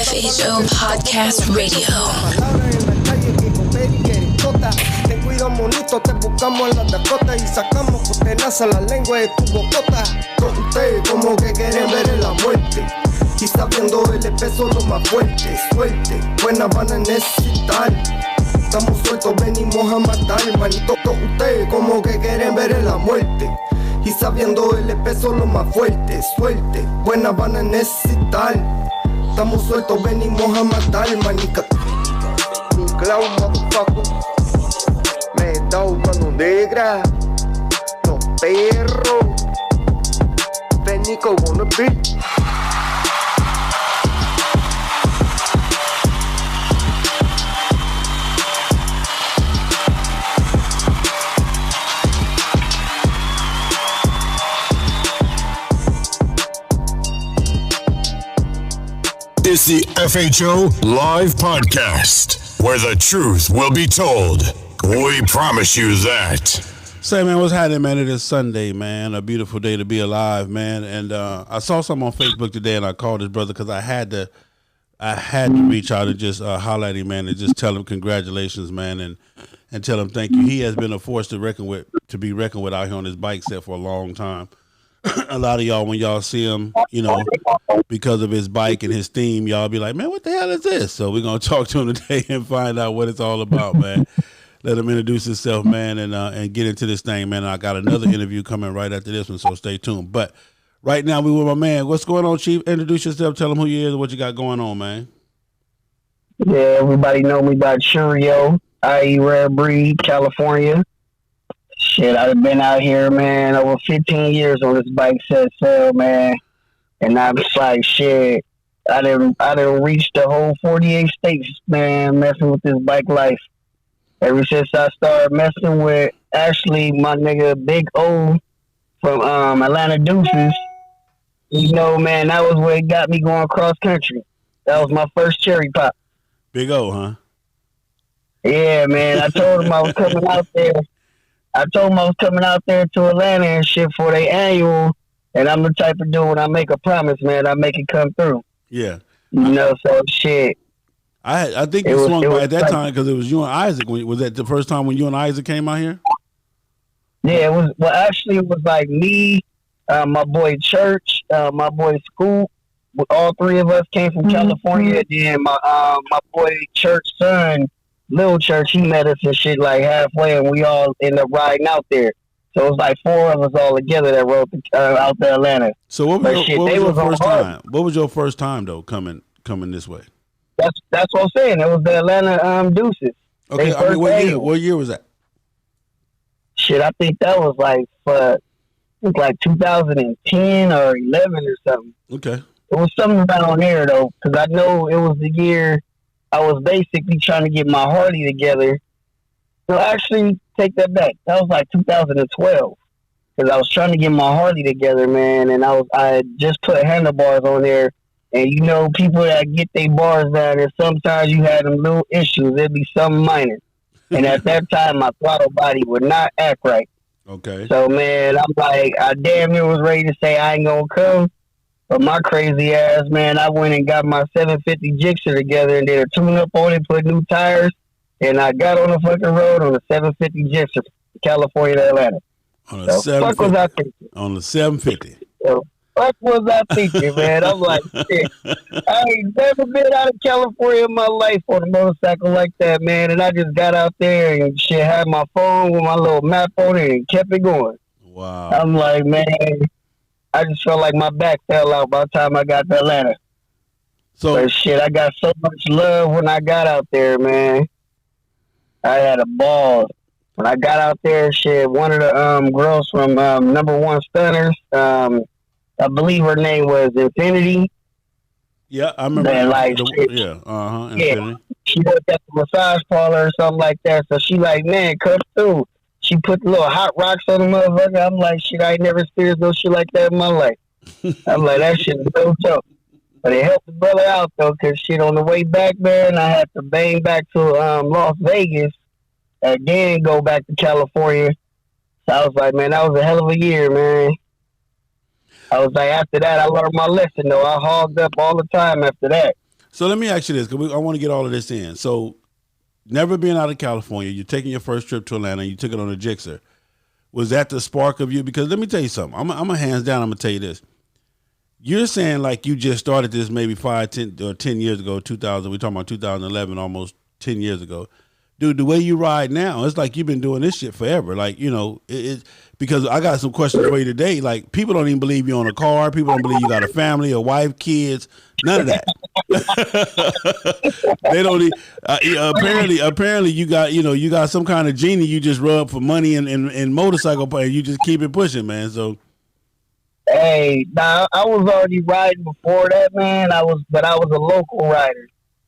FHO Podcast Radio. Ten cuidado monito, te buscamos en las Dakotas y sacamos que te nace la lengua de tu bocota. Con ustedes como que quieren ver la muerte y sabiendo el peso lo más fuerte. Suerte, buena van a necesitar. Estamos sueltos, venimos a matar, manito. Con ustedes como que quieren ver la muerte y sabiendo el peso lo más fuerte. Suerte, buena van a necesitar. Estamos sueltos, venimos a matar, manica. Mi clown, motherfucker. Me da mano negra. Los perros. Benico wanna be. It's the FHO Live Podcast, where the truth will be told. We promise you that. Say, man, what's happening, man? It is Sunday, man. A beautiful day to be alive, man. And I saw something on Facebook today, and I called his brother because I had to reach out and just holler at him, man, and just tell him congratulations, man, and tell him thank you. He has been a force to be reckoned with out here on this bike set for a long time. A lot of y'all, when y'all see him, you know, because of his bike and his theme, y'all be like, man, what the hell is this? So we're going to talk to him today and find out what it's all about, man. Let him introduce himself, man, and get into this thing, man. I got another interview coming right after this one, so stay tuned. But right now, we with my man. What's going on, Chief? Introduce yourself. Tell him who you is and what you got going on, man. Yeah, everybody know me by Cheerio, i.e. Rare Breed, California. Shit, I've been out here, man, over 15 years on this bike set sale, man. And I'm just like, shit, I didn't reach the whole 48 states, man, messing with this bike life. Ever since I started messing with, actually, my nigga Big O from Atlanta Deuces, you know, man, that was where it got me going cross country. That was my first cherry pop. Big O, huh? Yeah, man, I told him I was coming out there. To Atlanta and shit for their annual, and I'm the type of dude, when I make a promise, man, I make it come through. Yeah. You know, so shit. I think you swung by at that time because it was you and Isaac. Was that the first time when you and Isaac came out here? Yeah, it was. Well, actually, it was like me, my boy Church, my boy Scoop. All three of us came from California. Then my boy Church son, Lil Church, he met us and shit like halfway, and we all ended up riding out there. So it was like four of us all together that rode out to Atlanta. So what was your first time? What was your first time though coming this way? That's what I'm saying. It was the Atlanta Deuces. Okay, I mean, what year was that? Shit, I think that was like 2010 or 11 or something. Okay. It was something around there though, because I know it was the year I was basically trying to get my Harley together. No, actually, take that back. That was like 2012, because I was trying to get my Harley together, man, and I had just put handlebars on there. And you know, people that get their bars down, and sometimes you had them little issues. It'd be something minor. And at that time, my throttle body would not act right. Okay. So, man, I'm like, I damn near was ready to say I ain't gonna come. But my crazy ass, man, I went and got my 750 Gixxer together and did a tune-up on it, put new tires, and I got on the fucking road on the 750 Gixxer, California to Atlanta. On the 750. On the 750. So, what was I thinking, man? I'm like, shit, I ain't never been out of California in my life on a motorcycle like that, man. And I just got out there and shit, had my phone with my little map on it and kept it going. Wow. I'm like, man, I just felt like my back fell out by the time I got to Atlanta. But shit, I got so much love when I got out there, man. I had a ball. When I got out there, shit, one of the girls from Number One Stunners, I believe her name was Infinity. Yeah, I remember. Infinity. Yeah, she worked at the massage parlor or something like that. So she like, man, come through. She put the little hot rocks on the motherfucker. I'm like, shit, I ain't never experienced no shit like that in my life. I'm like, that shit is no joke. But it helped the brother out, though, because shit, on the way back, man, I had to bang back to Las Vegas and then go back to California. So I was like, man, that was a hell of a year, man. I was like, after that, I learned my lesson, though. I hogged up all the time after that. So let me ask you this, because I want to get all of this in. So, never being out of California, you're taking your first trip to Atlanta, you took it on a Gixxer. Was that the spark of you? Because let me tell you something. I'm a hands down, I'm going to tell you this. You're saying like you just started this maybe 5, 10, or 10 years ago, 2000. We're talking about 2011, almost 10 years ago. Dude, the way you ride now, it's like you've been doing this shit forever. Like, you know, because I got some questions for you today. Like, people don't even believe you own a car. People don't believe you got a family, a wife, kids, none of that. They don't. Apparently, you got some kind of genie you just rub for money and motorcycle play. You just keep it pushing, man. So, hey, now I was already riding before that, man. I was a local rider.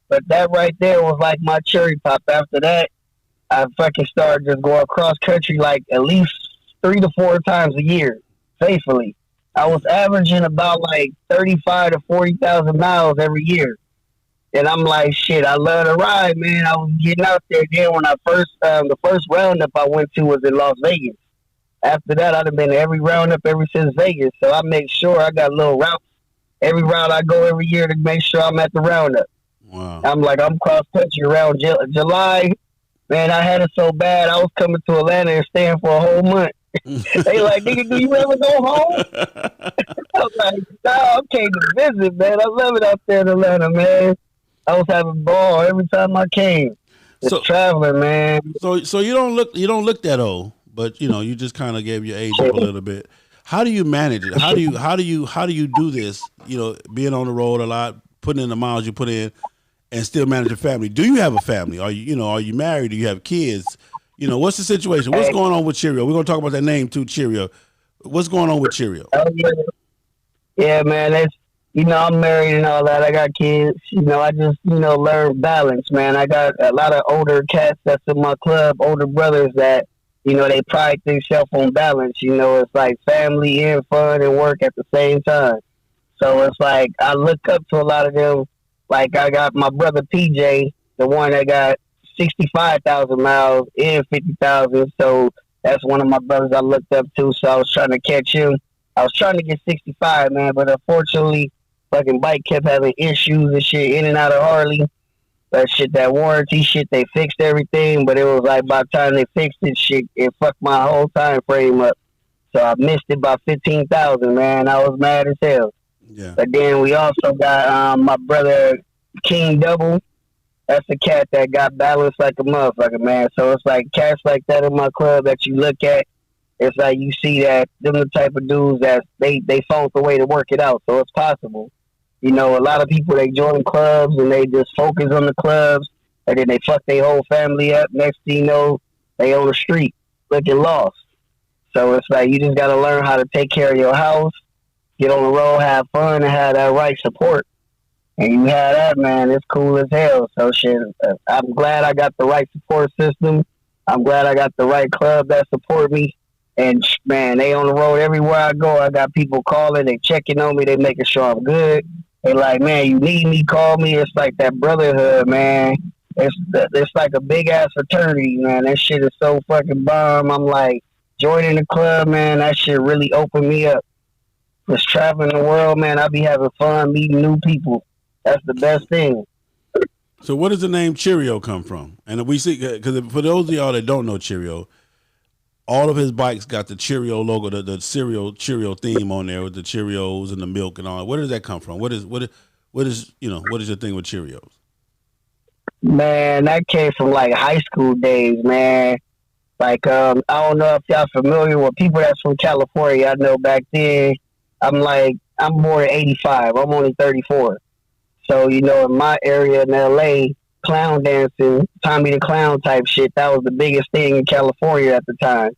But that right there was like my cherry pop. After that, I fucking started just going cross country like at least 3 to 4 times a year, faithfully. I was averaging about like 35 to 40,000 miles every year. And I'm like, shit, I love to ride, man. I was getting out there. Then when the first roundup I went to was in Las Vegas. After that, I'd have been to every roundup ever since Vegas. So I make sure I got little routes. Every route I go every year to make sure I'm at the roundup. Wow. I'm cross country around July. Man, I had it so bad. I was coming to Atlanta and staying for a whole month. They like, nigga, do you ever go home? I was like, no, I came to visit, man. I love it out there in Atlanta, man. I was having a ball every time I came. Just traveling, man. So you don't look that old, but you know, you just kind of gave your age up a little bit. How do you manage it? How do you do this? You know, being on the road a lot, putting in the miles you put in, and still manage a family. Do you have a family? Are you married? Do you have kids? You know, what's the situation? What's going on with Cheerio? We're gonna talk about that name too, Cheerio. What's going on with Cheerio? Yeah, man. I'm married and all that. I got kids. I just learned balance, man. I got a lot of older cats that's in my club, older brothers that they pride themselves on balance. It's like family and fun and work at the same time. So it's like I look up to a lot of them. Like I got my brother PJ, the one that got 65,000 miles and 50,000. So that's one of my brothers I looked up to. So I was trying to catch him. I was trying to get 65, man, but unfortunately, fucking bike kept having issues and shit in and out of Harley. That warranty shit, they fixed everything, but it was like by the time they fixed it, shit, it fucked my whole time frame up. So I missed it by 15,000, man. I was mad as hell. Yeah. But then we also got my brother King Double. That's the cat that got balanced like a motherfucker, man. So it's like cats like that in my club that you look at. It's like you see that them the type of dudes that they found the way to work it out. So it's possible. A lot of people, they join clubs and they just focus on the clubs and then they fuck their whole family up. Next thing you know, they on the street looking lost. So it's like you just got to learn how to take care of your house, get on the road, have fun, and have that right support. And you have that, man. It's cool as hell. So shit, I'm glad I got the right support system. I'm glad I got the right club that support me. And man, they on the road everywhere I go. I got people calling, they checking on me, they making sure I'm good. They like, man, you need me, call me. It's like that brotherhood, man. It's like a big ass fraternity, man. That shit is so fucking bomb. I'm like, joining the club, man. That shit really opened me up. Just traveling the world, man. I be having fun meeting new people. That's the best thing. So where does the name Cheerio come from? And we see, because for those of y'all that don't know Cheerio, all of his bikes got the Cheerio logo, the cereal Cheerio theme on there with the Cheerios and the milk and all. Where does that come from? What is your thing with Cheerios? Man, that came from like high school days, man. Like I don't know if y'all familiar with people that's from California. I know back then, I'm born in '85. I'm only 34. So in my area in LA, clown dancing, Tommy the Clown type shit, that was the biggest thing in California at the time.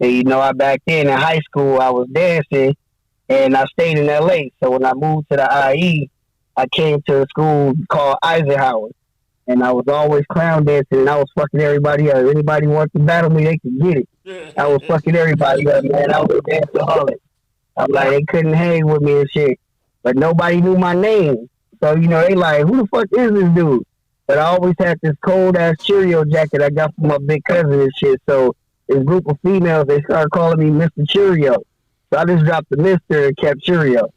And I back then in high school, I was dancing and I stayed in LA. So when I moved to the IE, I came to a school called Eisenhower. And I was always clown dancing and I was fucking everybody up. Anybody wants to battle me, they could get it. I was fucking everybody up, man. I was a danceaholic. I'm like, they couldn't hang with me and shit. But nobody knew my name. So, they like, who the fuck is this dude? But I always had this cold-ass Cheerio jacket I got from my big cousin and shit. So this group of females, they started calling me Mr. Cheerio. So I just dropped the Mr. and kept Cheerio.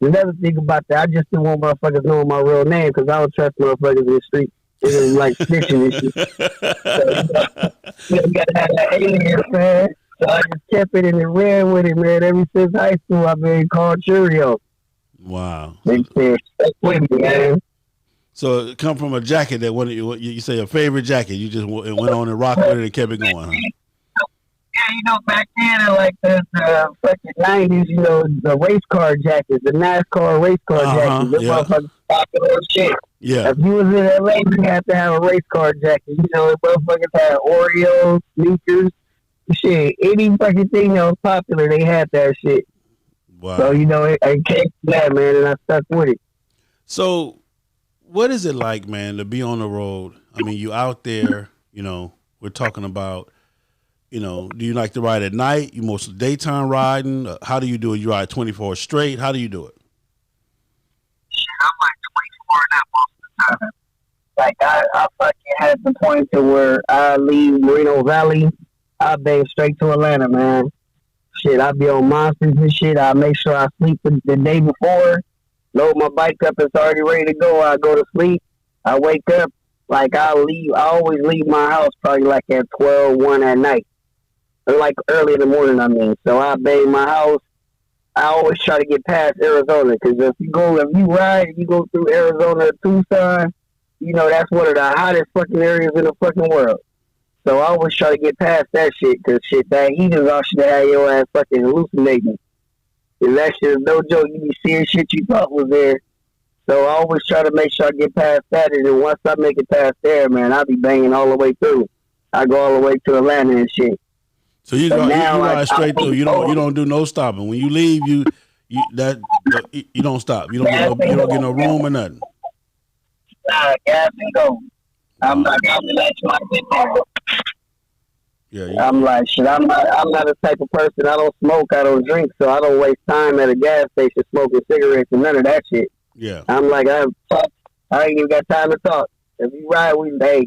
Another thing about that, I just didn't want motherfuckers knowing my real name because I don't trust motherfuckers in the street. It was like snitching and shit. So, you gotta have that alias, man. So I just kept it and it ran with it, man. Ever since high school, I've been called Cheerio. Wow. They said, stick with me, man. So it come from a jacket that you say a favorite jacket. You just went on and rocked with it and kept it going, huh? Yeah, back then in like the fucking 90s, the race car jackets, the NASCAR race car jackets. Them motherfuckers popular shit. Yeah. If you was in LA, you had to have a race car jacket. The motherfuckers had Oreos, sneakers, shit. Any fucking thing that was popular, they had that shit. Wow. So, it came to that, man, and I stuck with it. So, what is it like, man, to be on the road? I mean, you out there, we're talking about, do you like to ride at night? You mostly daytime riding? How do you do it? You ride 24 straight? How do you do it? Shit, I'm like 24 and that most of the time. Like, I fucking had the point to where I leave Moreno Valley, I bang straight to Atlanta, man. Shit, I be on monsters and shit. I make sure I sleep the day before, load my bike up, it's already ready to go. I go to sleep. I wake up, like I always leave my house probably like at 12, 1 at night. Or like early in the morning, I mean. So I bang my house. I always try to get past Arizona because if you ride and you go through Arizona, Tucson, that's one of the hottest fucking areas in the fucking world. So I always try to get past that shit because that heat is all shit that had your ass fucking hallucinating. And that shit is no joke. You be seeing shit you thought was there. So I always try to make sure I get past that. And then once I make it past there, man, I'll be banging all the way through. I go all the way to Atlanta and shit. So you ride straight through. You don't do no stopping. When you leave, you don't stop. You don't get no room or nothing. Gas and go. I'm not gonna let my shit down. Yeah. I'm like shit. I'm not a type of person. I don't smoke. I don't drink. So I don't waste time at a gas station smoking cigarettes and none of that shit. Yeah. I'm like I ain't even got time to talk. If you ride,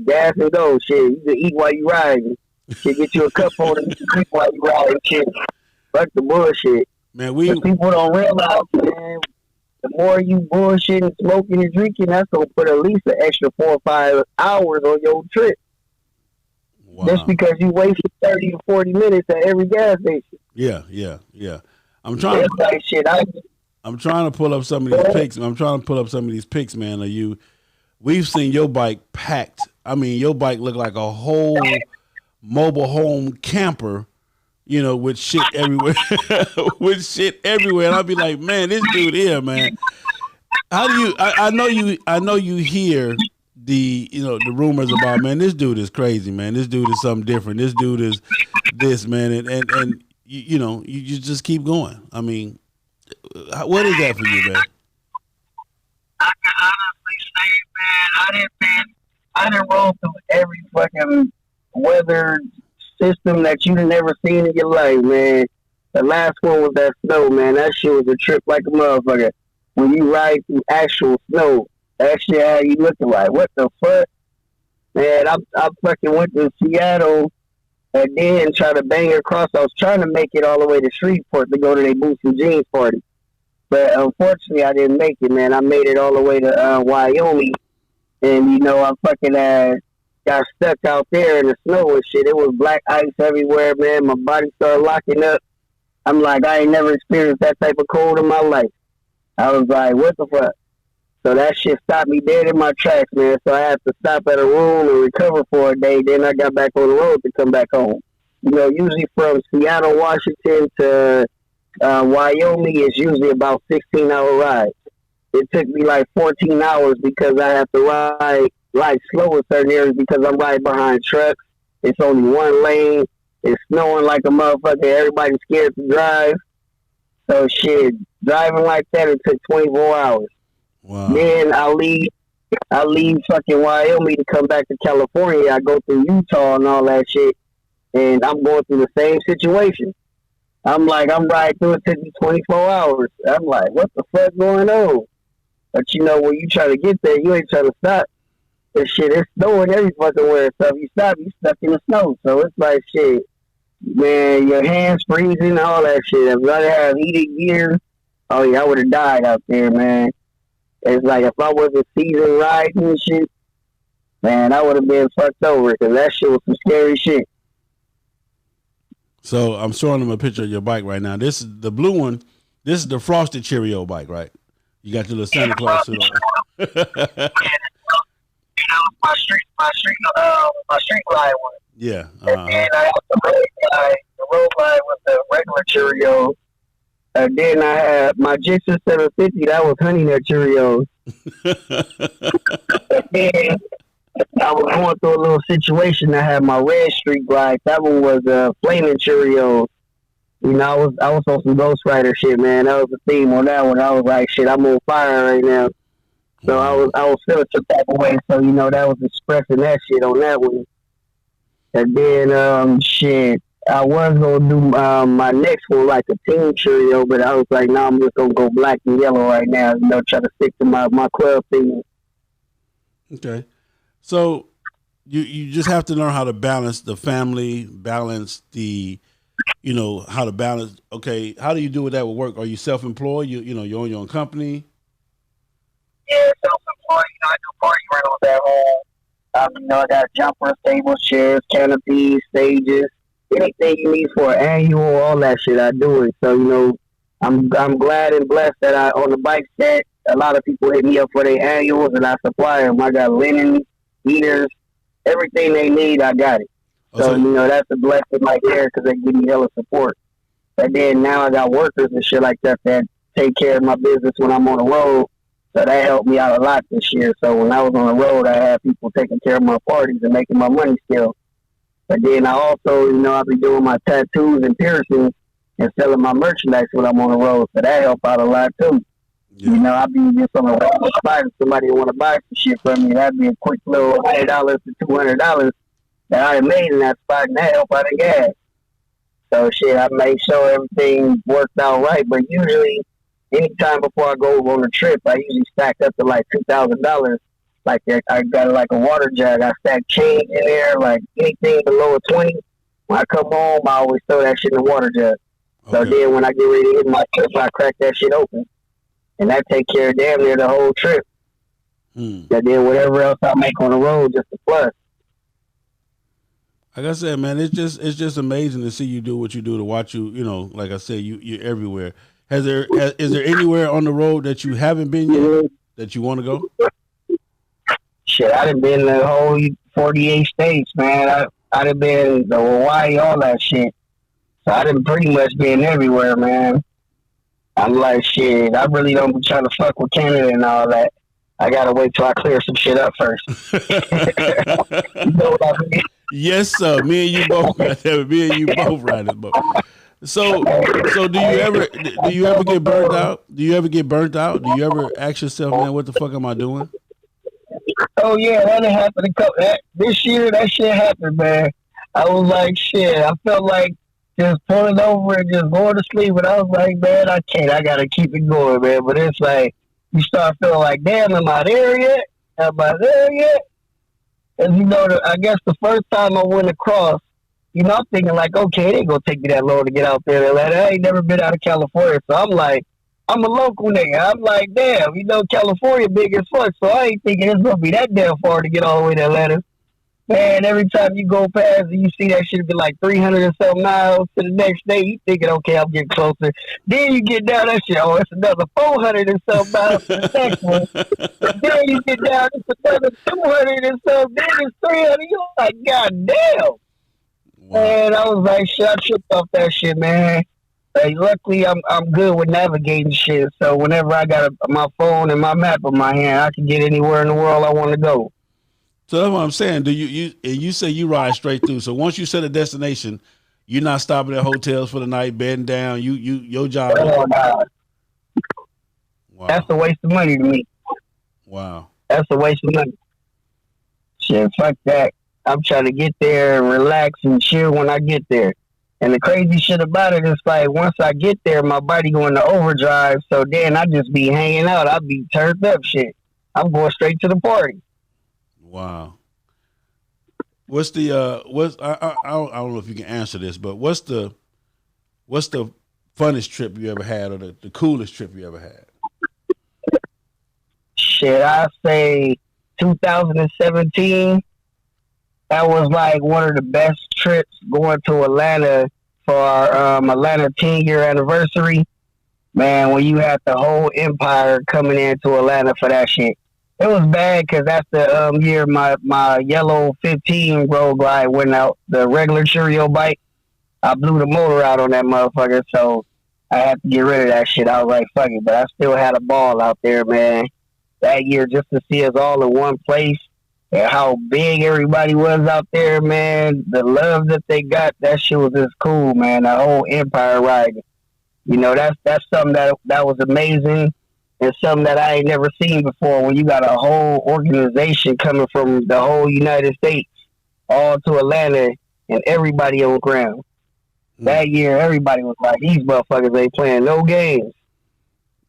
gas and go. Shit, you can eat while you riding. Shit, get you a cup holder and drink while you riding. Shit, fuck the bullshit. Man, people don't realize, man. The more you bullshit and smoking and drinking, that's gonna put at least an extra 4 or 5 hours on your trip. Wow. Just because you wasted 30 to 40 minutes at every gas station. Yeah. I'm trying to pull up some of these pics. Man. We've seen your bike packed. I mean, your bike look like a whole mobile home camper. With shit everywhere, and I'll be like, man, this dude here, man. How do you? I know you hear the rumors about, man, this dude is crazy, man. This dude is something different. This dude is this, man, and you just keep going. I mean, what is that for you, man? I can honestly say, man, I didn't roll through every fucking weather system that you've never seen in your life, man. The last one was that snow, man. That shit was a trip like a motherfucker. When you ride through actual snow, that shit how you looking like, what the fuck? Man, I fucking went to Seattle and then tried to bang across. I was trying to make it all the way to Shreveport to go to their Boots and Jeans party. But unfortunately, I didn't make it, man. I made it all the way to Wyoming. And, I fucking got stuck out there in the snow and shit. It was black ice everywhere, man. My body started locking up. I'm like, I ain't never experienced that type of cold in my life. I was like, what the fuck? So that shit stopped me dead in my tracks, man. So I had to stop at a room and recover for a day. Then I got back on the road to come back home. Usually from Seattle, Washington to Wyoming is usually about 16-hour rides. It took me like 14 hours because I have to ride like slow in certain areas because I'm right behind trucks. It's only one lane. It's snowing like a motherfucker. Everybody's scared to drive. So shit, driving like that, it took 24 hours. Wow. Then I leave fucking Wyoming to come back to California. I go through Utah and all that shit. And I'm going through the same situation. I'm riding through it, took me 24 hours. I'm like, what the fuck going on? But when you try to get there, you ain't trying to stop. This shit, it's snowing every fucking where. So if you stop, you stuck in the snow. So it's like shit, man, your hands freezing, all that shit. I'd rather have heated gear Oh yeah, I would have died out there, man. It's like if I wasn't seasoned riding and shit, man, I would have been fucked over because that shit was some scary shit. So I'm showing them a picture of your bike right now. This is the blue one. This is the frosted Cheerio bike, right? You got your little Santa Claus suit on. My street glide one. Yeah. And then I have the road glide with the regular Cheerios. And then I had my Jixer 750. That was Honey Nut Cheerios. And then I was going through a little situation. I had my red street glide. That one was Flaming Cheerios. You know, I was on some Ghost Rider shit, man. That was the theme on that one. I was like, shit, I'm on fire right now. So I was feeling some type of way. So, you know, that was expressing that shit on that one. And then, shit, I was going to do my next one like a Team Cheerio, but I was like, nah, I'm just going to go black and yellow right now. You know, try to stick to my club theme. Okay. So you just have to learn how to balance the family, balance the, you know, how to balance. Okay. How do you do with that with work? Are you self-employed? You own your own company? Yeah, self-employed. You know, I do party rentals at home. You know, I got jumpers, tables, chairs, canopies, stages, anything you need for an annual, all that shit I do it. So, you know, I'm glad and blessed that on the bike set, a lot of people hit me up for their annuals and I supply them. I got linen, heaters, everything they need, I got it. So, you know, that's a blessing right there because they give me hella support. And then now I got workers and shit like that take care of my business when I'm on the road. So that helped me out a lot this year. So when I was on the road, I had people taking care of my parties and making my money still. But then I also, you know, I'll be doing my tattoos and piercings and selling my merchandise when I'm on the road. So that helped out a lot too. Yeah. You know, I'll be just on a road spot if somebody want to buy some shit from me. That'd be a quick little $100 to $200 that I made in that spot, and that helped out the gas. So shit, I made sure everything worked out right. But usually, anytime before I go on a trip, I usually stack up to like $2,000. Like I got like a water jug. I stack change in there, like anything below a 20. When I come home, I always throw that shit in the water jug. So then when I get ready to hit my trip, I crack that shit open. And that take care of damn near the whole trip. And then whatever else I make on the road, just a plus. Like I said, man, it's just amazing to see you do what you do, to watch you, you know, like I said, you're everywhere. Is there anywhere on the road that you haven't been yet that you want to go? Shit, I done been the whole 48 states, man. I done been to Hawaii, all that shit. So I done pretty much been everywhere, man. I'm like, shit, I really don't be trying to fuck with Canada and all that. I gotta wait till I clear some shit up first. You know what I mean? Yes, sir. Me and you both. Me and you both ride this boat. So do you ever get burnt out? Do you ever get burnt out? Do you ever ask yourself, man, what the fuck am I doing? Oh yeah, that happened this year. That shit happened, man. I was like, shit. I felt like just pulling over and just going to sleep, and I was like, man, I can't. I gotta keep it going, man. But it's like you start feeling like, damn, am I there yet? Am I there yet? And you know, I guess the first time I went across, you know, I'm thinking like, okay, it ain't gonna take me that long to get out there in Atlanta. I ain't never been out of California, so I'm like, I'm a local nigga. I'm like, damn, you know, California big as fuck, so I ain't thinking it's gonna be that damn far to get all the way to Atlanta. Man, every time you go past and you see that shit be like 300 and some miles to the next day, you thinking, okay, I'm getting closer. Then you get down that shit, oh, it's another 400 and some miles to the next one. And then you get down, it's another 200 and some, then it's 300. You're like, god damn. Wow. Man, I was like, shit, I tripped off that shit, man. Luckily, I'm good with navigating shit. So whenever I got my phone and my map in my hand, I can get anywhere in the world I want to go. So that's what I'm saying. Do you say you ride straight through? So once you set a destination, you're not stopping at hotels for the night, bedding down. Your job. Oh, God. Wow. That's a waste of money to me. Wow. That's a waste of money. Shit, fuck that. I'm trying to get there and relax and chill when I get there. And the crazy shit about it is like once I get there, my body going to overdrive. So then I just be hanging out. I be turned up shit. I'm going straight to the party. Wow. What's the I don't know if you can answer this, but what's the funnest trip you ever had, or the coolest trip you ever had? Shit, I say 2017. That was like one of the best trips, going to Atlanta for our Atlanta 10-year anniversary. Man, when you had the whole empire coming into Atlanta for that shit. It was bad because that's the year my yellow 15 Road Glide went out, the regular Cheerio bike. I blew the motor out on that motherfucker, so I had to get rid of that shit. I was like, fuck it, but I still had a ball out there, man. That year, just to see us all in one place and how big everybody was out there, man. The love that they got, that shit was just cool, man. The whole empire riding. You know, that's something that was amazing, and something that I ain't never seen before, when you got a whole organization coming from the whole United States all to Atlanta and everybody on ground. That year, everybody was like, these motherfuckers ain't playing no games.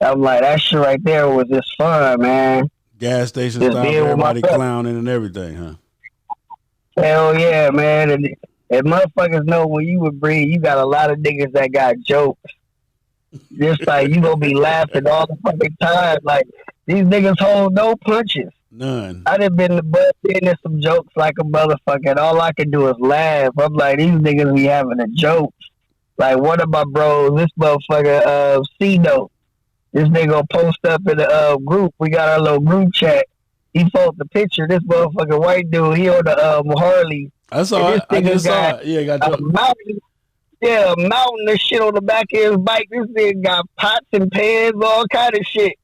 I'm like, that shit right there was just fun, man. Gas station style, everybody clowning and everything, huh? Hell yeah, man. And motherfuckers know when you would breed, you got a lot of niggas that got jokes. Just like, you gonna be laughing all the fucking time. Like, these niggas hold no punches. None. I done been to butt in some jokes like a motherfucker, and all I can do is laugh. I'm like, these niggas be having a joke. Like, one of my bros, this motherfucker, C-Note. This nigga post up in the group. We got our little group chat. He posted the picture. This motherfucking white dude, he on the Harley. I saw it. I just saw it. Yeah, got a mountain. Yeah, a mountain of shit on the back of his bike. This nigga got pots and pans, all kind of shit.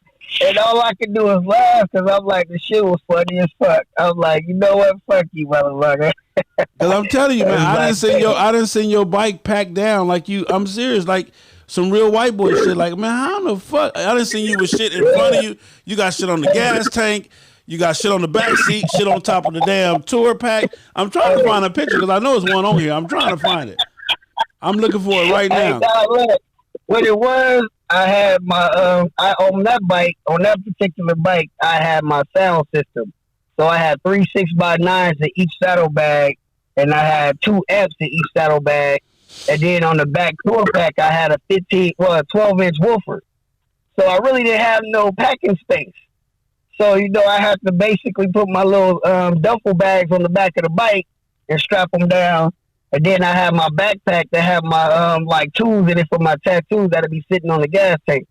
And all I can do is laugh, because I'm like, the shit was funny as fuck. I'm like, you know what? Fuck you, motherfucker. Because I'm telling you, man, I didn't see your bike packed down like you. I'm serious, like some real white boy shit. Like, man, how the fuck? I didn't see you with shit in front of you. You got shit on the gas tank. You got shit on the back seat. Shit on top of the damn tour pack. I'm trying to find a picture because I know it's one on here. I'm trying to find it. I'm looking for it right now. What it was, I had my on that particular bike, I had my sound system. So I had 3 6x9s in each saddlebag, and I had 2 amps in each saddlebag. And then on the back tour pack, I had a 12-inch woofer. So I really didn't have no packing space. So, you know, I had to basically put my little duffel bags on the back of the bike and strap them down. And then I had my backpack that had my like tools in it for my tattoos that'd be sitting on the gas tank.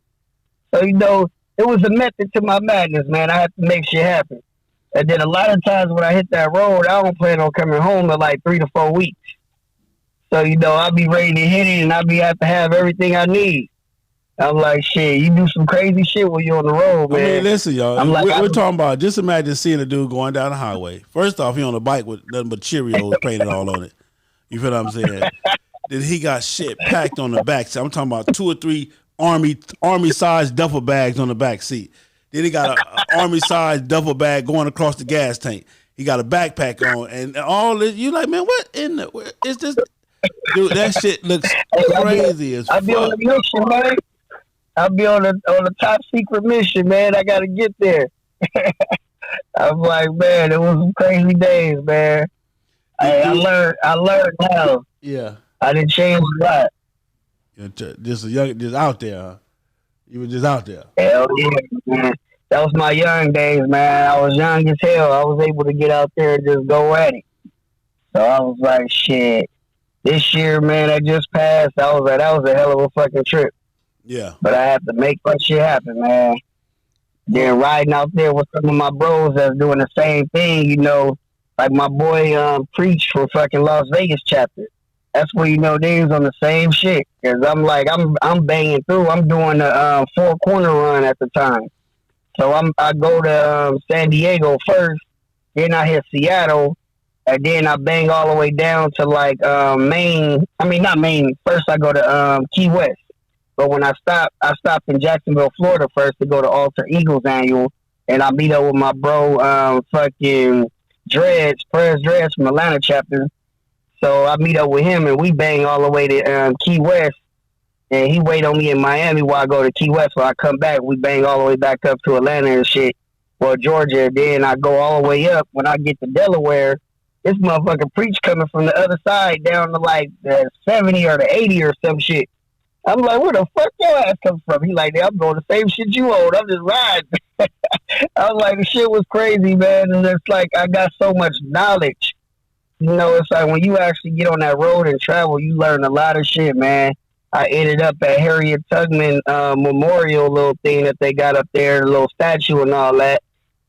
So, you know, it was a method to my madness, man. I had to make shit happen. And then a lot of times when I hit that road, I don't plan on coming home in like 3 to 4 weeks. So, you know, I'll be ready to hit it, and I'll have to have everything I need. I'm like, shit, you do some crazy shit when you're on the road, man. I mean, listen, y'all. We're talking about, just imagine seeing a dude going down the highway. First off, he on a bike with nothing but Cheerios painted all on it. You feel what I'm saying? Then he got shit packed on the back seat. I'm talking about 2 or 3 army-sized duffel bags on the back seat. Then he got an army-sized duffel bag going across the gas tank. He got a backpack on, and all this. You like, man, what in the? It's just, dude, that shit looks crazy as fuck. I'll be on the mission, man. I'll be on the top secret mission, man. I gotta get there. I'm like, man, it was some crazy days, man. I learned now. Yeah. I didn't change a lot. Just out there, huh? You were just out there. Hell yeah, man. That was my young days, man. I was young as hell. I was able to get out there and just go at it. So I was like, shit. This year, man, that just passed. I was like, that was a hell of a fucking trip. Yeah. But I had to make that shit happen, man. Then riding out there with some of my bros that's doing the same thing, you know, like my boy Preach for fucking Las Vegas chapter. That's where, you know, they was on the same shit. Because I'm like, I'm banging through. I'm doing the 4 corner run at the time. So I go to San Diego first, then I hit Seattle, and then I bang all the way down to like Maine. I mean, not Maine. First I go to Key West. But when I stopped in Jacksonville, Florida first to go to Alter Eagles annual, and I meet up with my bro, fucking Dreads, Prez Dreads from Atlanta chapter. So I meet up with him, and we bang all the way to Key West, and he wait on me in Miami while I go to Key West. When I come back, we bang all the way back up to Atlanta and shit, well, Georgia. Then I go all the way up. When I get to Delaware, this motherfucker Preach coming from the other side down to like the 70 or the 80 or some shit. I'm like, where the fuck your ass come from? He like, I'm going the same shit you own. I'm just riding. I was like, the shit was crazy, man. And it's like, I got so much knowledge. You know, it's like when you actually get on that road and travel, you learn a lot of shit, man. I ended up at Harriet Tubman Memorial little thing that they got up there, the little statue and all that.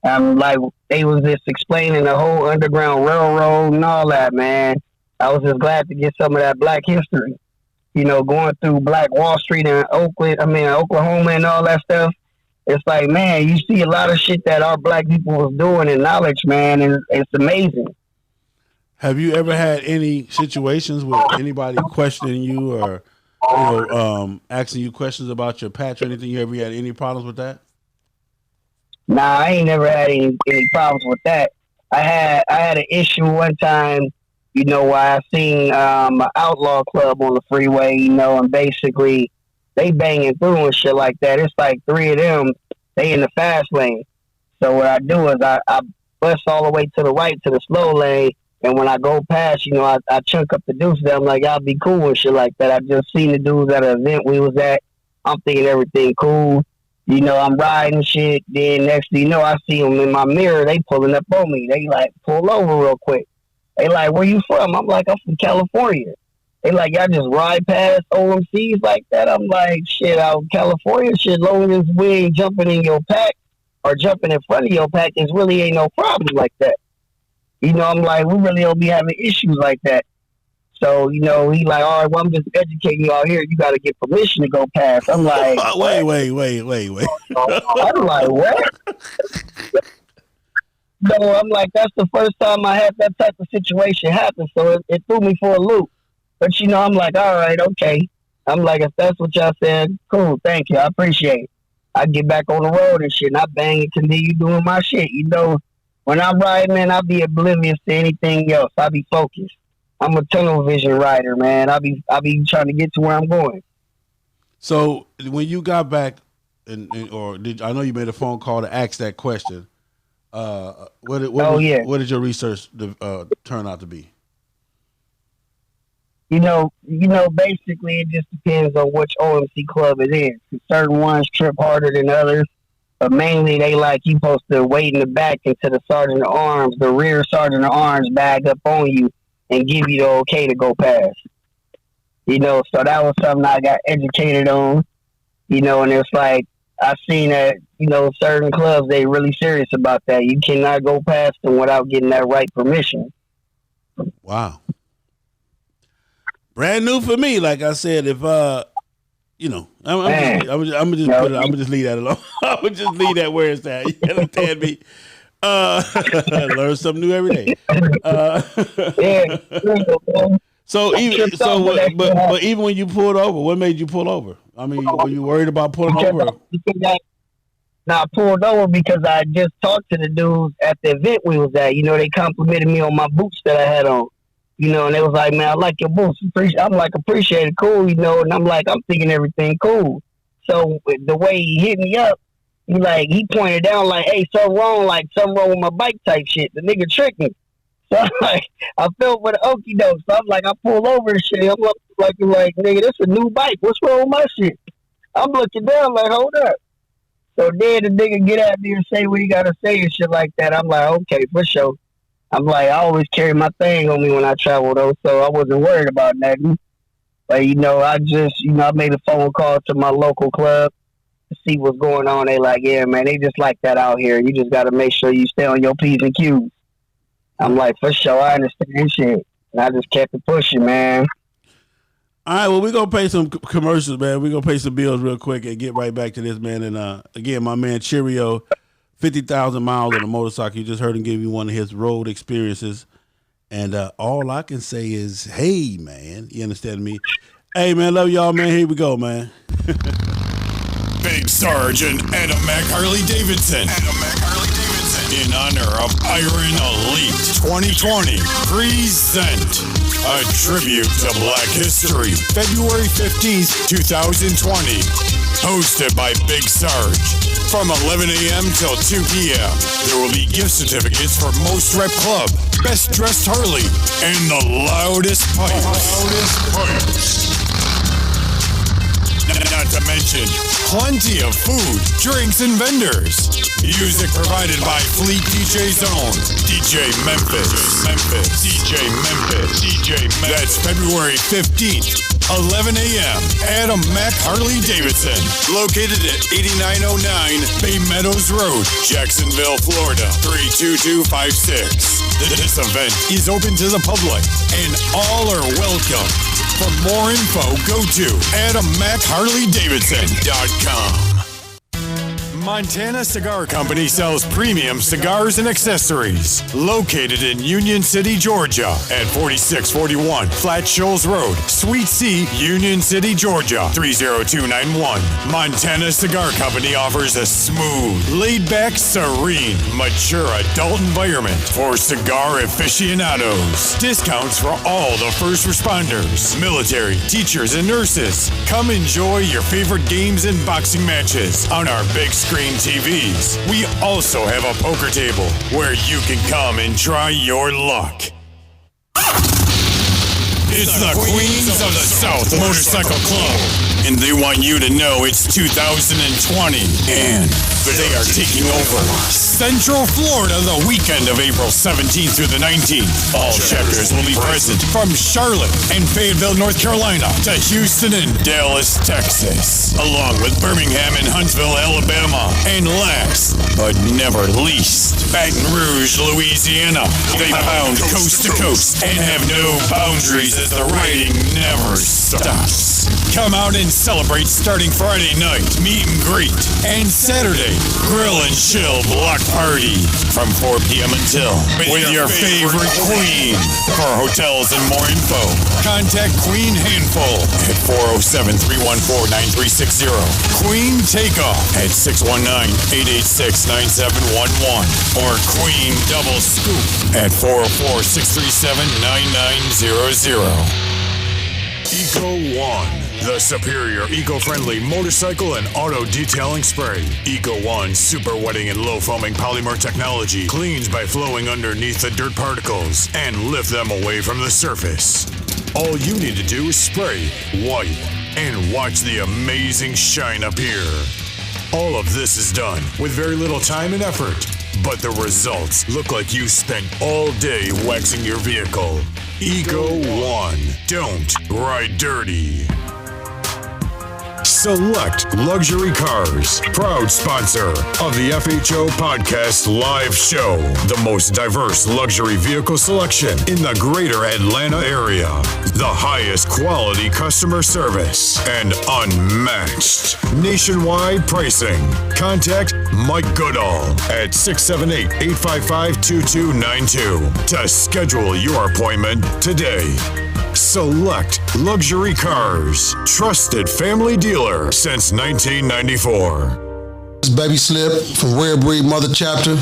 Like, they was just explaining the whole Underground Railroad and all that, man. I was just glad to get some of that black history. You know, going through Black Wall Street in Oklahoma and all that stuff. It's like, man, you see a lot of shit that our black people was doing in knowledge, man, and it's amazing. Have you ever had any situations with anybody questioning you or, asking you questions about your patch or anything? You ever had any problems with that? Nah, I ain't never had any problems with that. I had an issue one time, you know, where I seen an outlaw club on the freeway, you know, and basically they banging through and shit like that. It's like three of them, they in the fast lane. So what I do is I bust all the way to the right to the slow lane, and when I go past, you know, I chunk up the deuces. I'm like, I'll be cool and shit like that. I just seen the dudes at an event we was at. I'm thinking everything cool. You know, I'm riding shit. Then next thing you know, I see them in my mirror. They pulling up on me. They like, pull over real quick. They like, where you from? I'm like, I'm from California. They like, y'all just ride past OMCs like that? I'm like, shit, out in California, shit, long as we ain't jumping in your pack or jumping in front of your pack, it really ain't no problem like that. You know, I'm like, we really don't be having issues like that. So, you know, he like, all right, well, I'm just educating you out here. You got to get permission to go past. I'm like, wait. I'm like, what? No, I'm like, that's the first time I had that type of situation happen. So it threw me for a loop. But, you know, I'm like, all right, okay. I'm like, if that's what y'all said, cool, thank you. I appreciate it. I get back on the road and shit, and I bang and continue doing my shit. You know, when I'm riding, man, I'll be oblivious to anything else. I'll be focused. I'm a tunnel vision rider, man. I'll be trying to get to where I'm going. So when you got back, I know you made a phone call to ask that question. What did your research turn out to be? You know, basically it just depends on which OMC club it is. Certain ones trip harder than others, but mainly they like you supposed to wait in the back until the sergeant of arms, the rear sergeant of arms bag up on you and give you the okay to go past. You know, so that was something I got educated on, you know, and it's like, I've seen that, you know, certain clubs, they really serious about that. You cannot go past them without getting that right permission. Wow. Brand new for me. Like I said, if, you know, I'm just leave that alone. I'm going to just leave that where it's at. You understand me? Learn something new every day. But even when you pulled over, what made you pull over? I mean, were you worried about pulling over? I pulled over because I just talked to the dudes at the event we was at. You know, they complimented me on my boots that I had on. You know, and they was like, man, I like your boots. I'm like, appreciate it, cool, you know. And I'm like, I'm thinking everything cool. So the way he hit me up, he pointed down like, hey, something wrong with my bike type shit. The nigga tricked me. So I'm like, I felt for the okie doke. So I'm like, I pulled over and shit. I'm like, nigga, this a new bike. What's wrong with my shit? I'm looking down like, hold up. So then the nigga get at me and say what he gotta say and shit like that. I'm like, okay, for sure. I'm like, I always carry my thing on me when I travel though, so I wasn't worried about nothing. But you know, I made a phone call to my local club to see what's going on. They like, yeah, man, they just like that out here. You just gotta make sure you stay on your P's and Q's. I'm like, for sure, I understand shit. And I just kept it pushing, man. All right, well, we're going to pay some commercials, man. We're going to pay some bills real quick and get right back to this, man. And, again, my man Cheerio, 50,000 miles on a motorcycle. You just heard him give you one of his road experiences. And all I can say is, hey, man. You understand me? Hey, man, love y'all, man. Here we go, man. Big Sarge and Adam Mac Harley Davidson. In honor of Iron Elite 2020, present a tribute to Black History, February 15th, 2020. Hosted by Big Sarge. From 11 a.m. till 2 p.m. There will be gift certificates for Most Rep Club, Best Dressed Harley, and the loudest pipes. Not to mention plenty of food, drinks, and vendors. Music provided by Fleet DJ Zone, DJ Memphis. That's February 15th, 11 a.m. Adam Mack Harley Davidson, located at 8909 Bay Meadows Road, Jacksonville, Florida, 32256. This event is open to the public, and all are welcome. For more info, go to AdamMacHarleyDavidson.com. Montana Cigar Company sells premium cigars and accessories. Located in Union City, Georgia at 4641 Flat Shoals Road, Suite C, Union City, Georgia 30291. Montana Cigar Company offers a smooth, laid-back, serene, mature adult environment for cigar aficionados. Discounts for all the first responders, military, teachers, and nurses. Come enjoy your favorite games and boxing matches on our big screen TVs. We also have a poker table where you can come and try your luck. It's the Queens of the South Motorcycle Club, and they want you to know it's 2020, and they are taking over Central Florida the weekend of April 17th through the 19th. All chapters will be present from Charlotte and Fayetteville, North Carolina, to Houston and Dallas, Texas, along with Birmingham and Huntsville, Alabama, and last but never least, Baton Rouge, Louisiana. They pound coast to coast and have no boundaries as the riding never stops. Come out and celebrate starting Friday night, meet and greet, and Saturday, grill and chill block party from 4 p.m. until with your favorite queen. For hotels and more info, contact Queen Handful at 407-314-9360. Queen Takeoff at 619-886-9711 or Queen Double Scoop at 404-637-9900. Eco One, the superior eco-friendly motorcycle and auto detailing spray. Eco One super wetting and low foaming polymer technology cleans by flowing underneath the dirt particles and lift them away from the surface. All you need to do is spray, wipe, and watch the amazing shine appear. All of this is done with very little time and effort, but the results look like you spent all day waxing your vehicle. Eco One. Don't ride dirty. Select Luxury Cars, proud sponsor of the FHO Podcast Live Show. The most diverse luxury vehicle selection in the greater Atlanta area. The highest quality customer service and unmatched nationwide pricing. Contact Mike Goodall at 678-855-2292 to schedule your appointment today. Select Luxury Cars, trusted family dealer since 1994. This Baby Slip from Rare Breed Mother Chapter,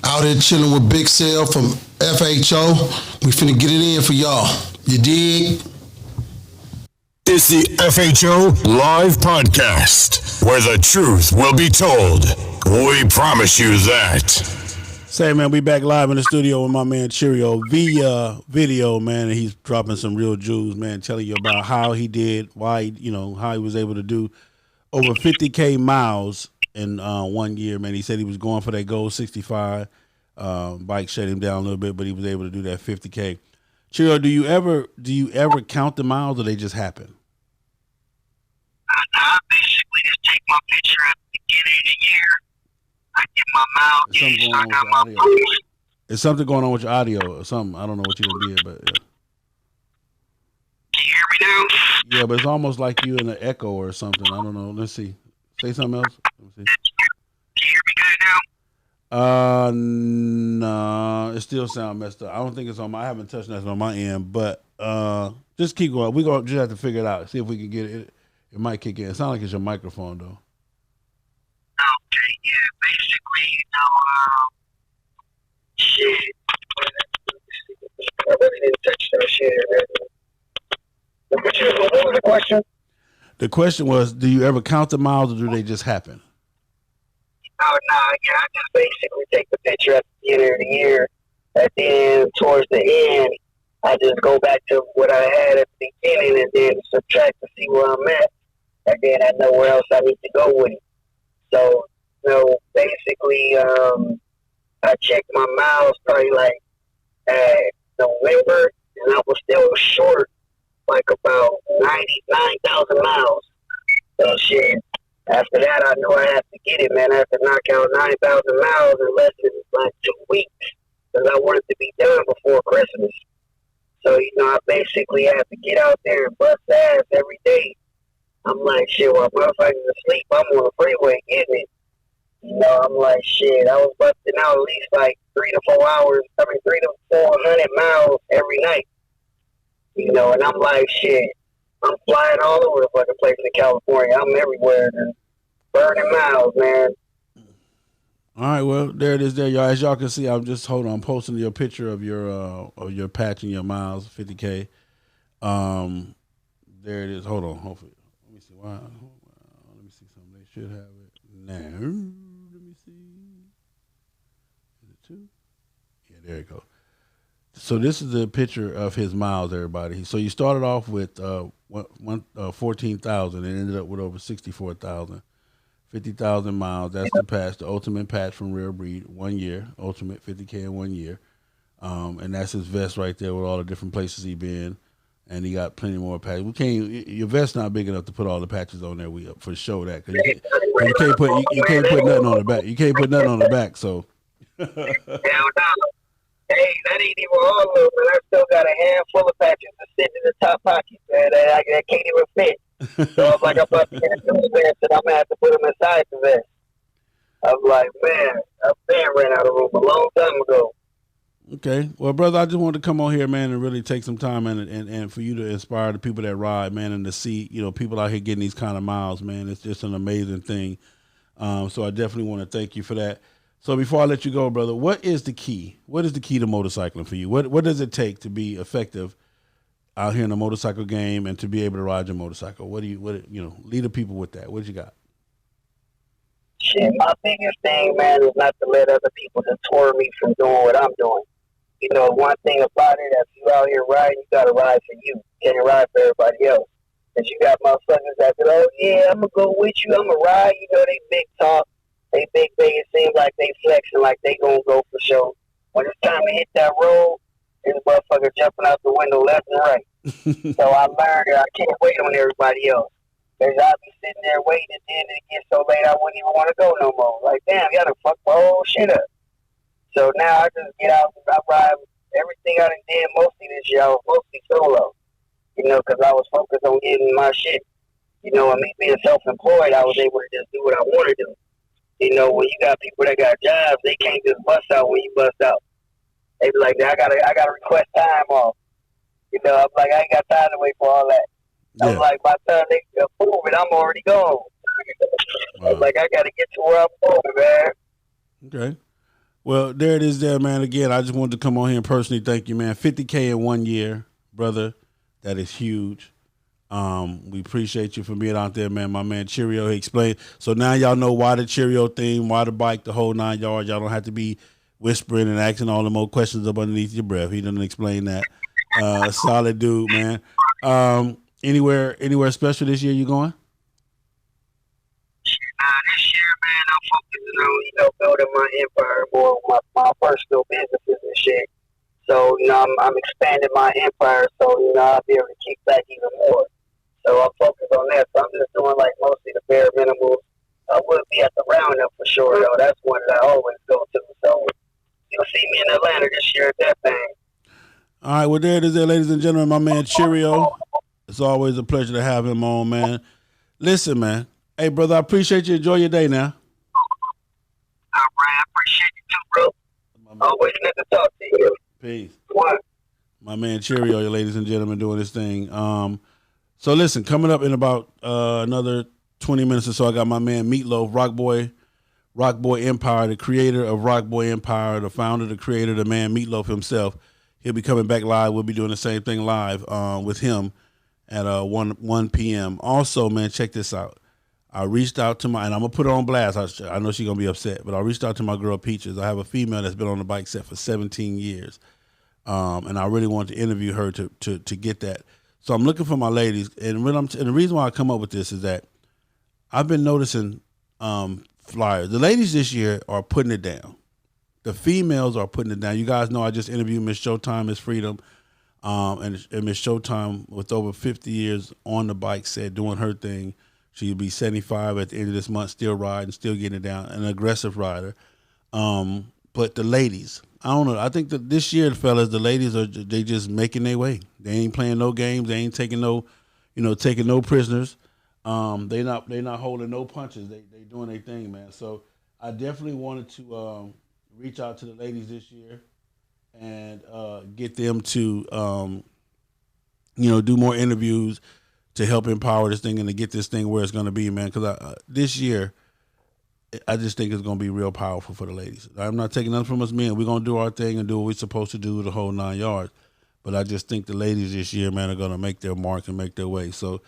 out here chilling with Big Cell from FHO. We finna get it in for y'all. You dig? It's the FHO Live Podcast, where the truth will be told. We promise you that. Say, man, we back live in the studio with my man Cheerio via video, man, and he's dropping some real jewels, man, telling you about how he did, why, how he was able to do over 50K miles in 1 year, man. He said he was going for that goal 65. Bike shut him down a little bit, but he was able to do that 50K. Cheerio, do you ever count the miles, or they just happen? I basically just take my picture at the beginning of the year. I get my mouth. I got my post. Is something going on with your audio or something? I don't know what you did, but yeah. Can you hear me now? Yeah, but it's almost like you in an echo or something. I don't know. Let's see. Say something else. Let me see. Can you hear me good now? No, it still sounds messed up. I don't think it's on I haven't touched nothing on my end, but just keep going. We're gonna just have to figure it out. See if we can get it. It might kick in. It sounds like it's your microphone though. Okay, yeah, basically, shit. I really didn't touch that shit. What was the question? The question was, do you ever count the miles, or do they just happen? Oh, no, yeah, I just basically take the picture at the beginning of the year. At the end, towards the end, I just go back to what I had at the beginning and then subtract to see where I'm at. and then I know where else I need to go with it. So, basically, I checked my miles probably like November, and I was still short like about 99,000 miles. So shit. After that, I knew I had to get it, man. I had to knock out 9,000 miles in less than like 2 weeks because I wanted to be done before Christmas. So, I basically had to get out there and bust ass every day. I'm like, shit, while motherfuckers asleep, I'm on the freeway getting it. I'm like, shit, I was busting out at least like 3 to 4 hours, 3 to 400 miles every night. And I'm like, shit, I'm flying all over the fucking place in California. I'm everywhere, and burning miles, man. All right, well, there it is there, y'all. As y'all can see, I'm posting your picture of your patch and your miles, 50K. There it is. Hold on, hopefully. Let me see why. Let me see something. They should have it now. Let me see. Is it 2? Yeah, there you go. So this is the picture of his miles, everybody. So you started off with 14,000 and ended up with over 64,000. 50,000 miles. That's the patch, the ultimate patch from Rare Breed. 1 year, ultimate 50K in 1 year. And that's his vest right there with all the different places he been. And he got plenty more patches. Your vest's not big enough to put all the patches on there. We for sure that because you can't put nothing on the back. You can't put nothing on the back. So. Hell no. Hey, that ain't even all of them, man. I still got a handful of patches that sit in the top pocket, man. That can't even fit. So I'm like, I'm about to get into the vest, and I'm going to have to put them inside the vest. I'm like, man, I've ran out of room a long time ago. Okay. Well, brother, I just wanted to come on here, man, and really take some time and for you to inspire the people that ride, man, and to see, people out here getting these kind of miles, man. It's just an amazing thing. So I definitely want to thank you for that. So before I let you go, brother, what is the key? What is the key to motorcycling for you? What does it take to be effective out here in the motorcycle game and to be able to ride your motorcycle? Lead the people with that. What you got? Shit, my biggest thing, man, is not to let other people deter me from doing what I'm doing. One thing about it, if you out here riding, you gotta ride for you. You can't ride for everybody else. Cause you got motherfuckers that say, oh yeah, I'm gonna go with you, I'm gonna ride. They big talk. They big, it seems like they flexing like they gonna go for sure. When it's time to hit that road, this motherfucker jumping out the window left and right. So I learned that I can't wait on everybody else. Cause I'll be sitting there waiting, and then it gets so late I wouldn't even want to go no more. Like, damn, y'all done fucked my whole shit up. So now I just get out and I ride everything I done did mostly this year. I was mostly solo, cause I was focused on getting my shit. And me being self-employed, I was able to just do what I want to do. When you got people that got jobs, they can't just bust out when you bust out. They be like, I gotta request time off. I'm like, I ain't got time to wait for all that. Yeah. I'm like, by the time they approve it, I'm already gone. Wow. I'm like, I gotta get to where I'm going, man. Okay. Well, there it is there, man. Again, I just wanted to come on here and personally thank you, man. 50K in 1 year, brother. That is huge. We appreciate you for being out there, man. My man Cheerio, he explained. So now y'all know why the Cheerio theme, why the bike, the whole 9 yards. Y'all don't have to be whispering and asking all the more questions up underneath your breath. He didn't explain that. Solid dude, man. Anywhere special this year you going? This year, man, I'm focusing on, building my empire more, my personal businesses and shit. So, I'm expanding my empire, so, I'll be able to kick back even more. So I'm focused on that. So I'm just doing like mostly the bare minimals. I will be at the roundup for sure, though. That's one that I always go to. So you'll see me in Atlanta this year at that thing. All right, well, there it is there, ladies and gentlemen, my man Cheerio. It's always a pleasure to have him on, man. Listen, man. Hey, brother, I appreciate you. Enjoy your day now. All right, I appreciate you too, bro. Always good to talk to you. Peace. What? My man Cheerio, ladies and gentlemen, doing this thing. So listen, coming up in about another 20 minutes or so, I got my man Meatloaf, Rock Boy Empire, the creator of Rock Boy Empire, the founder, the creator, the man Meatloaf himself. He'll be coming back live. We'll be doing the same thing live with him at 1 p.m. Also, man, check this out. I reached out to and I'm going to put her on blast. I know she's going to be upset, but I reached out to my girl Peaches. I have a female that's been on the bike set for 17 years. And I really wanted to interview her to get that. So I'm looking for my ladies. And the reason why I come up with this is that I've been noticing flyers. The ladies this year are putting it down. The females are putting it down. You guys know I just interviewed Miss Showtime, Miss Freedom, and Miss Showtime with over 50 years on the bike said doing her thing. She'll be 75 at the end of this month, still riding, still getting it down, an aggressive rider. But the ladies, I don't know. I think that this year, fellas, the ladies they just making their way. They ain't playing no games. They ain't taking taking no prisoners. They not holding no punches. They doing their thing, man. So I definitely wanted to reach out to the ladies this year and get them to do more interviews to help empower this thing and to get this thing where it's going to be, man. Because this year, I just think it's going to be real powerful for the ladies. I'm not taking nothing from us men. We're going to do our thing and do what we're supposed to do the whole 9 yards. But I just think the ladies this year, man, are going to make their mark and make their way. So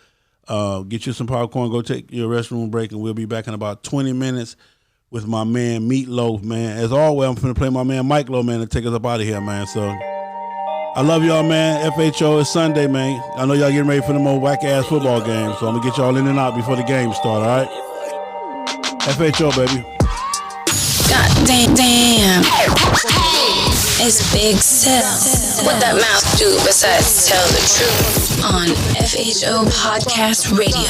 get you some popcorn, go take your restroom break, and we'll be back in about 20 minutes with my man Loaf, man. As always, I'm going to play my man Mike Lowe, man, to take us up out of here, man. So I love y'all, man. FHO is Sunday, man. I know y'all getting ready for the more whack-ass football game, so I'm going to get y'all in and out before the game start, all right? FHO, baby. God damn. It's Big Sil. What that mouth do besides tell the truth on FHO Podcast Radio.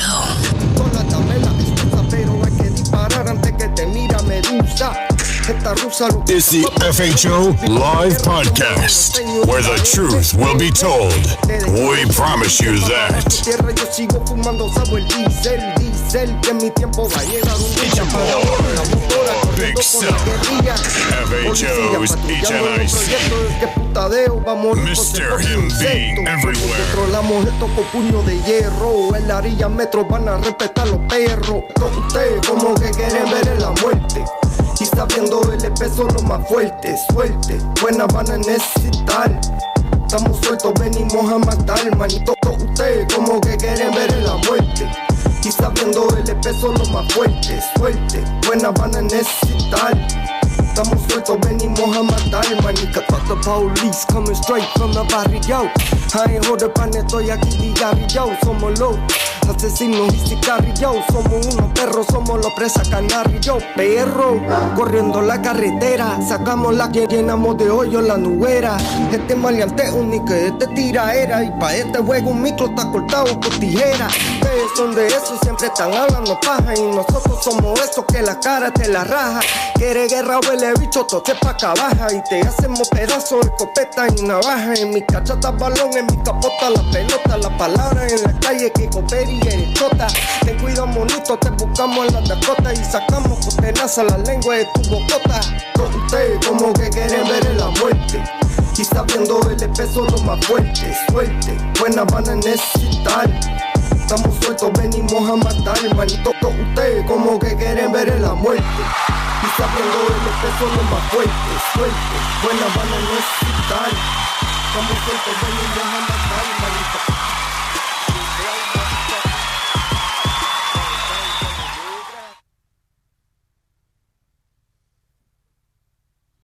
It's the FHO Live Podcast, where the truth will be told. We promise you that. Big Sil, FHO's HNIC, Mr. Him being everywhere. Controlamos esto con puño de hierro. En la orilla metro van a respetar los perros. Ustedes como que quieren ver la muerte. Y sabiendo el peso lo más fuerte, suerte, buena van a necesitar. Estamos sueltos, venimos a matar, manito. Ustedes como que quieren ver la muerte. Y sabiendo el peso lo más fuerte, suerte, buena van a necesitar. Estamos sueltos, venimos a matar, manica. Fuck the police, coming straight from the barrio. I ain't hold the pan, estoy aquí digarrillo. Somos los asesinos y sicarios. Somos unos perros, somos los presa canario. Perro, corriendo la carretera. Sacamos la que llenamos de hoyo la nubera. Este maleanteo único, este tiraera. Y pa' este juego un micro está cortado por tijera. Ustedes son de eso, siempre están hablando paja. Y nosotros somos esos que la cara te la raja. Quiere guerra, huele bicho, toque pa' acá baja. Y te hacemos pedazos, escopeta y navaja. En mi cachata balón, en mi capota la pelota. La palabra en la calle que coopera y eres chota. Ten cuidado monito, te buscamos en la Dakota. Y sacamos con tenaza la lengua de tu bocota. Ustedes como que quieren ver la muerte. Y sabiendo el peso lo más fuerte. Suerte, buena van a necesitar. Estamos sueltos, venimos a matar, manito. Ustedes como que quieren ver la muerte. Y sabiendo el peso lo más fuerte, suerte, buena van a necesitar. Estamos sueltos, venimos a matar, manito.